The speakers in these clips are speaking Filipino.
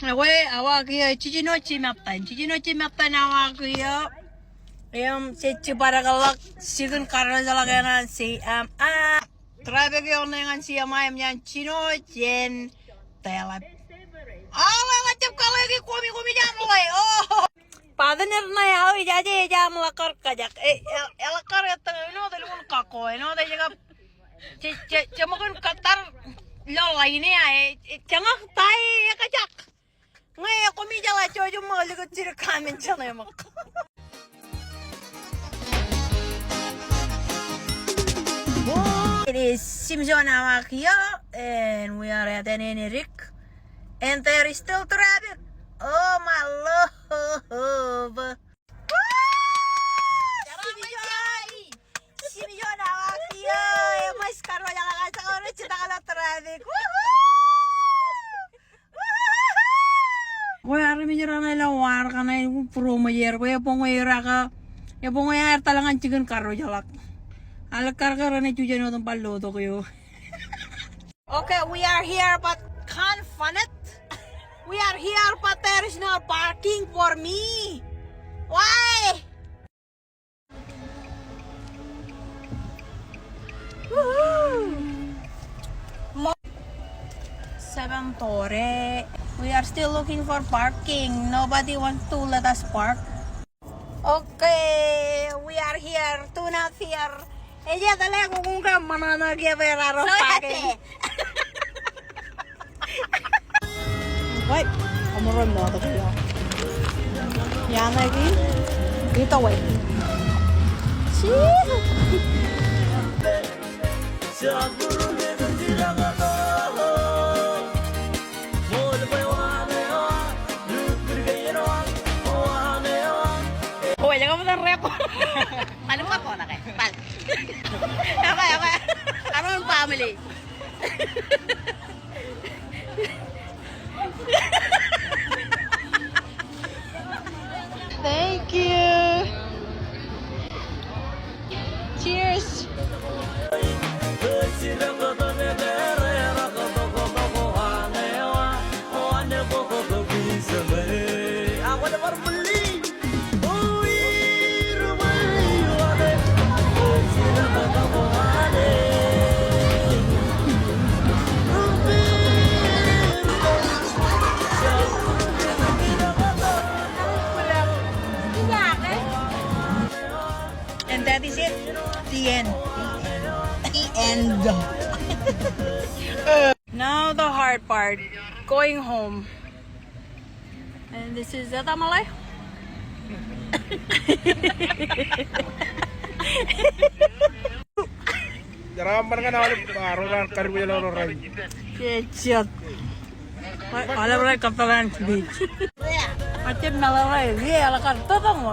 왜 아와그요 지지노치 맵단 지지노치 맵단 아와그요 제 바라갈락 지금 가르자라가나 traffic yon dengan siapa yang Cino Jen telap wajib kalau lagi komi jamulai partner na yaw jaje jamulakar kajak elakar ya tengino dari mun kako no dari jaga cemakan katar lo lainnya jangan tai ya kajak nggak komi jala cojo mau lihat ciri kamen cina mak. It is Simson Amakio, and we are at an Enric, and there is still traffic. Oh my love! Simson Amakio, mas sekarang jalan sa oras kita kalau traffic. Gue hari ini jalan lewat karena itu promo yer, gue ya pongoyer talangan cikan karo jalak. Al karkarane cuci no tempat lo to yo. Okay, we are here but can't fun it. We are here but there is no parking for me. Why? Seven Torre. We are still looking for parking. Nobody wants to let us park. Okay, we are here. Do not fear. Ella dale con un gran manana que ver a los paques. Wait, vamos a no to ya. Ya no aquí. Dito wait. Sí. Oye, llegamos de repo. Paano ka po na kayo? Pal. Okay. Aron family. Thank you. Cheers. And that is it. The end. The end. Now the hard part. Going home. And this is Malay. Jarang ka na ulit araw karibu ya loro ray. Kecil. Ala Catalan beach. Macam Malay. Dia ala kan totong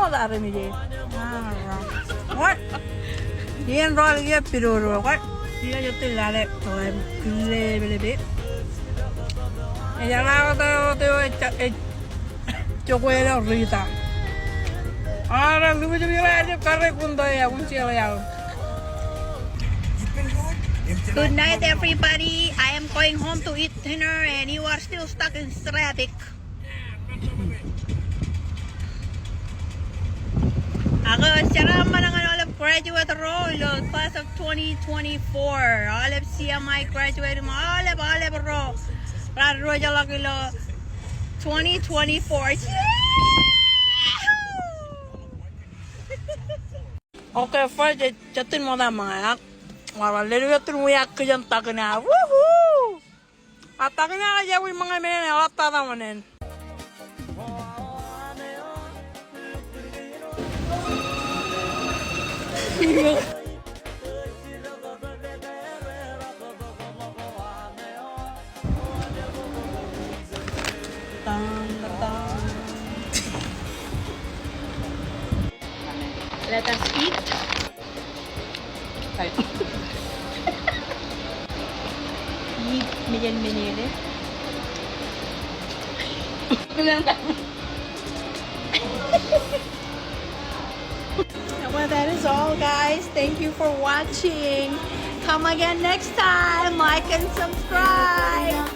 ada ni je. What? Dia roll dia piroro. What? Dia jote lale toem bele. Ella la to chocolate rita. Ahora luego yo voy a carre kundo ya kunci ya. Good night, everybody. I am going home to eat dinner, and you are still stuck in traffic. Ako, siya manangan all of graduate roll, class of 2024. All of CMI graduate mo, all of roll. Raro jala kilo 2024. Okay, first, jatin mo na mga. Lalo yatin mo yak kayang takin na. Woohoo! At takin na kaya yung mga men, alata naman. Let us eat. Eat million. Well, that is all, guys. Thank you for watching. Come again next time. Like and subscribe.